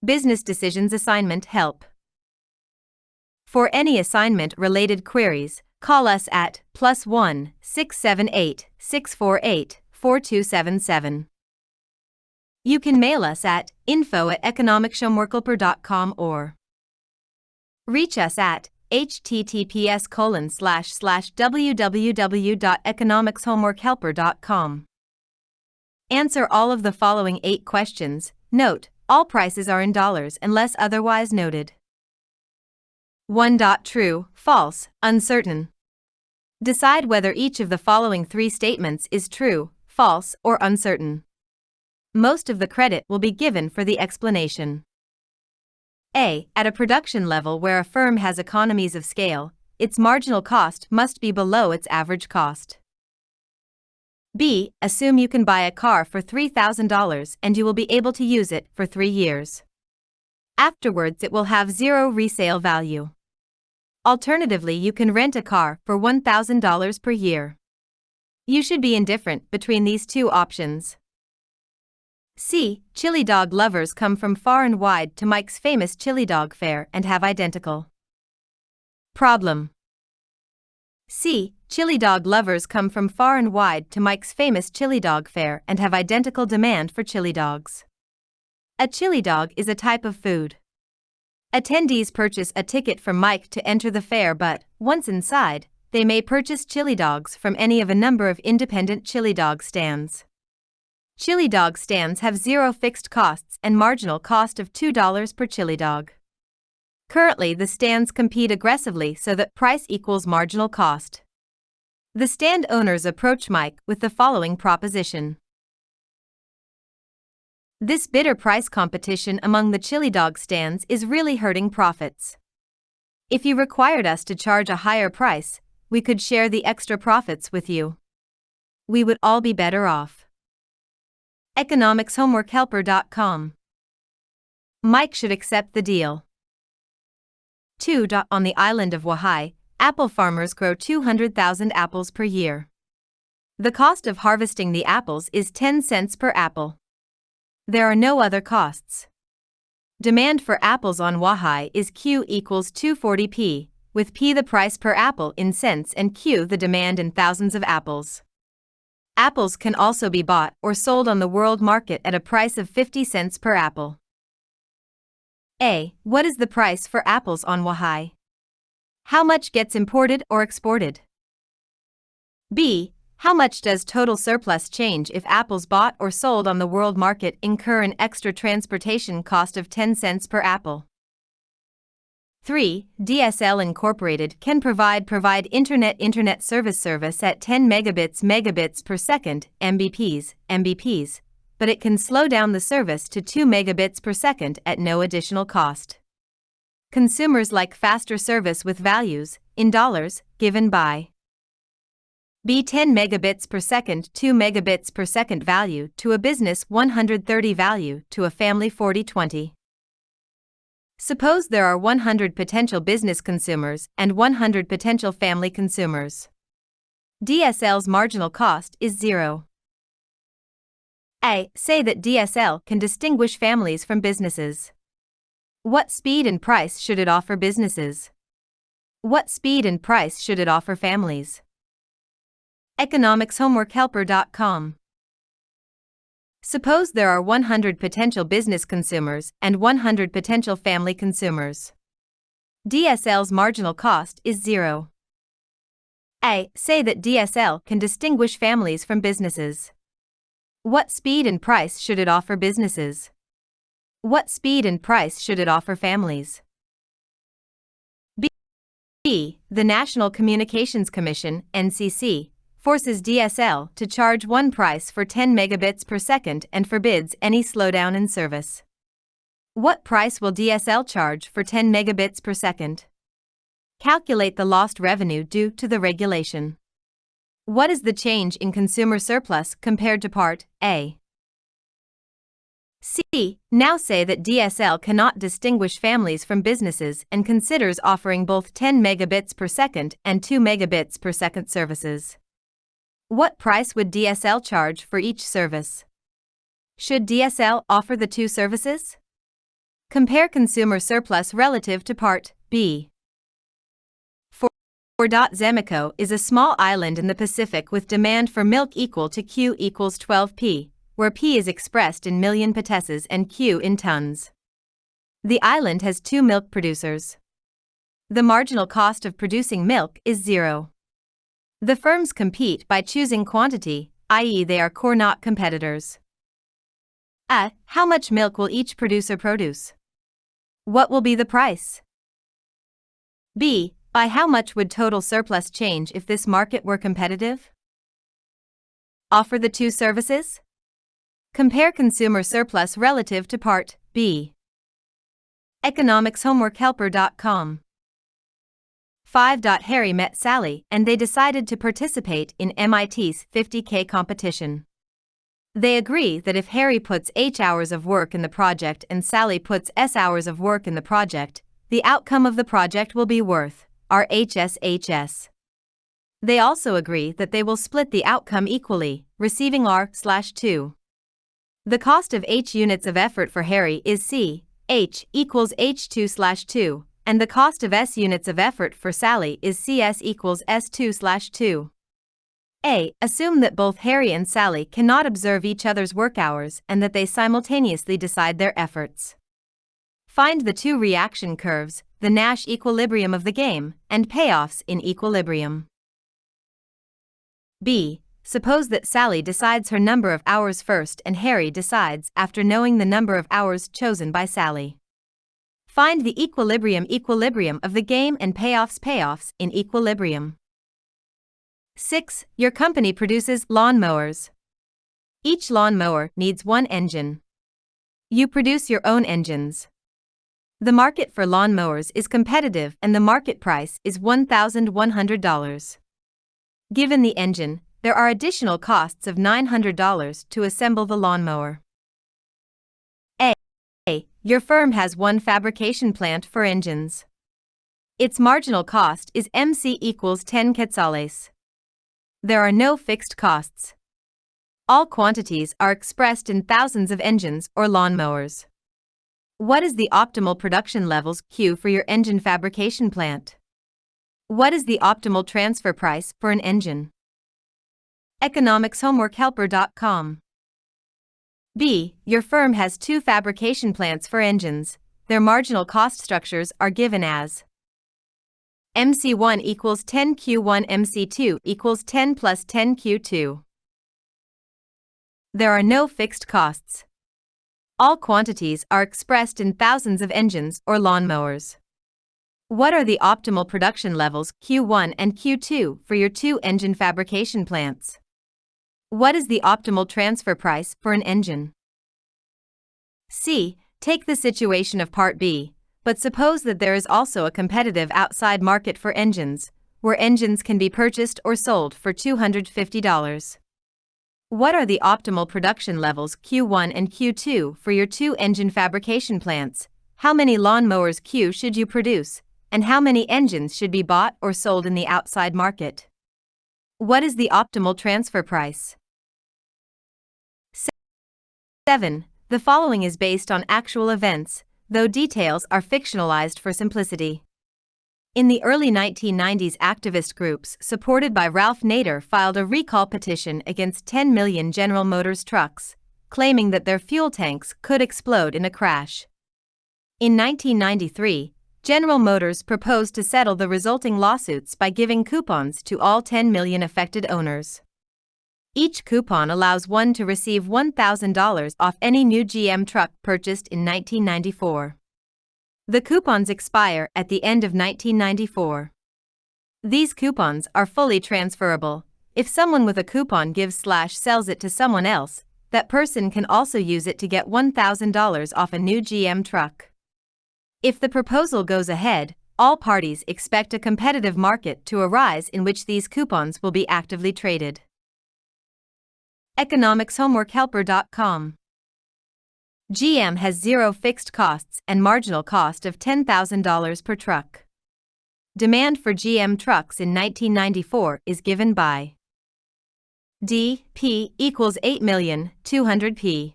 Business Decisions Assignment Help. For any assignment-related queries, call us at +1 678 648 4277. You can mail us at info@economicshomeworkhelper.com or reach us at https://www.economicshomeworkhelper.com. Answer all of the following 8 questions. Note, all prices are in dollars unless otherwise noted. 1. True, false, uncertain. Decide whether each of the following 3 statements is true, false, or uncertain. Most of the credit will be given for the explanation. A. At a production level where a firm has economies of scale, its marginal cost must be below its average cost. B. Assume you can buy a car for $3,000 and you will be able to use it for 3 years. Afterwards, it will have zero resale value. Alternatively, you can rent a car for $1,000 per year. You should be indifferent between these 2 options. C. Chili dog lovers come from far and wide to Mike's famous chili dog fair and have identical problem. C. Chili dog lovers come from far and wide to Mike's famous chili dog fair and have identical demand for chili dogs. A chili dog is a type of food. Attendees purchase a ticket from Mike to enter the fair, but, once inside, they may purchase chili dogs from any of a number of independent chili dog stands. Chili dog stands have zero fixed costs and marginal cost of $2 per chili dog. Currently, the stands compete aggressively so that price equals marginal cost. The stand owners approach Mike with the following proposition. This bitter price competition among the chili dog stands is really hurting profits. If you required us to charge a higher price, we could share the extra profits with you. We would all be better off. economicshomeworkhelper.com. Mike should accept the deal. 2. On the island of Wahai, apple farmers grow 200,000 apples per year. The cost of harvesting the apples is 10 cents per apple. There are no other costs. Demand for apples on Wahai is Q equals 240p, with P the price per apple in cents and Q the demand in thousands of apples. Apples can also be bought or sold on the world market at a price of 50 cents per apple. A. What is the price for apples on Wahai? How much gets imported or exported? B. How much does total surplus change if apples bought or sold on the world market incur an extra transportation cost of 10 cents per apple? 3. DSL Incorporated can provide internet service at 10 megabits per second, Mbps, but it can slow down the service to 2 megabits per second at no additional cost. Consumers like faster service with values, in dollars, given by B. 10 megabits per second, 2 megabits per second value to a business, 130 value to a family, 40/20. Suppose there are 100 potential business consumers and 100 potential family consumers. DSL's marginal cost is 0. A. Say that DSL can distinguish families from businesses. What speed and price should it offer businesses? What speed and price should it offer families? economicshomeworkhelper.com. Suppose there are 100 potential business consumers and 100 potential family consumers. DSL's marginal cost is 0. A. Say that DSL can distinguish families from businesses. What speed and price should it offer businesses? What speed and price should it offer families? B. The National Communications Commission, NCC, forces DSL to charge one price for 10 megabits per second and forbids any slowdown in service. What price will DSL charge for 10 megabits per second? Calculate the lost revenue due to the regulation. What is the change in consumer surplus compared to Part A? C. Now say that DSL cannot distinguish families from businesses and considers offering both 10 megabits per second and 2 megabits per second services. What price would DSL charge for each service? Should DSL offer the 2 services? Compare consumer surplus relative to Part B. Zemico is a small island in the Pacific with demand for milk equal to Q equals 12 p, where p is expressed in million petesses and q in tons. The island has 2 milk producers. The marginal cost of producing milk is 0. The firms compete by choosing quantity, i.e. they are core not competitors. A. How much milk will each producer produce? What will be the price? B. By how much would total surplus change if this market were competitive? Offer the 2 services? Compare consumer surplus relative to Part B. economicshomeworkhelper.com. 5. Harry met Sally and they decided to participate in MIT's 50K competition. They agree that if Harry puts H hours of work in the project and Sally puts S hours of work in the project, the outcome of the project will be worth RHSHS. They also agree that they will split the outcome equally, receiving R/2. The cost of H units of effort for Harry is C, H equals H2/2, and the cost of S units of effort for Sally is CS equals S2/2. A. Assume that both Harry and Sally cannot observe each other's work hours and that they simultaneously decide their efforts. Find the 2 reaction curves, the Nash equilibrium of the game, and payoffs in equilibrium. B. Suppose that Sally decides her number of hours first and Harry decides after knowing the number of hours chosen by Sally. Find the equilibrium of the game and payoffs in equilibrium. 6. Your company produces lawnmowers. Each lawnmower needs 1 engine. You produce your own engines. The market for lawnmowers is competitive and the market price is $1,100. Given the engine, there are additional costs of $900 to assemble the lawnmower. A. Your firm has 1 fabrication plant for engines. Its marginal cost is MC equals 10 quetzales. There are no fixed costs. All quantities are expressed in thousands of engines or lawnmowers. What is the optimal production levels Q for your engine fabrication plant? What is the optimal transfer price for an engine? economicshomeworkhelper.com. B. Your firm has 2 fabrication plants for engines. Their marginal cost structures are given as MC1 equals 10 Q1, MC2 equals 10 plus 10 Q2. There are no fixed costs. All quantities are expressed in thousands of engines or lawnmowers. What are the optimal production levels Q1 and Q2 for your 2 engine fabrication plants? What is the optimal transfer price for an engine? C. Take the situation of Part B, but suppose that there is also a competitive outside market for engines, where engines can be purchased or sold for $250. What are the optimal production levels Q1 and Q2 for your 2 engine fabrication plants? How many lawnmowers Q should you produce, and how many engines should be bought or sold in the outside market? What is the optimal transfer price? 7. The following is based on actual events, though details are fictionalized for simplicity. In the early 1990s, activist groups supported by Ralph Nader filed a recall petition against 10 million General Motors trucks, claiming that their fuel tanks could explode in a crash. In 1993, General Motors proposed to settle the resulting lawsuits by giving coupons to all 10 million affected owners. Each coupon allows one to receive $1,000 off any new GM truck purchased in 1994. The coupons expire at the end of 1994. These coupons are fully transferable. If someone with a coupon gives/sells it to someone else, that person can also use it to get $1,000 off a new GM truck. If the proposal goes ahead, all parties expect a competitive market to arise in which these coupons will be actively traded. economicshomeworkhelper.com. GM has 0 fixed costs and marginal cost of $10,000 per truck. Demand for GM trucks in 1994 is given by D. P equals 8,200,000 P.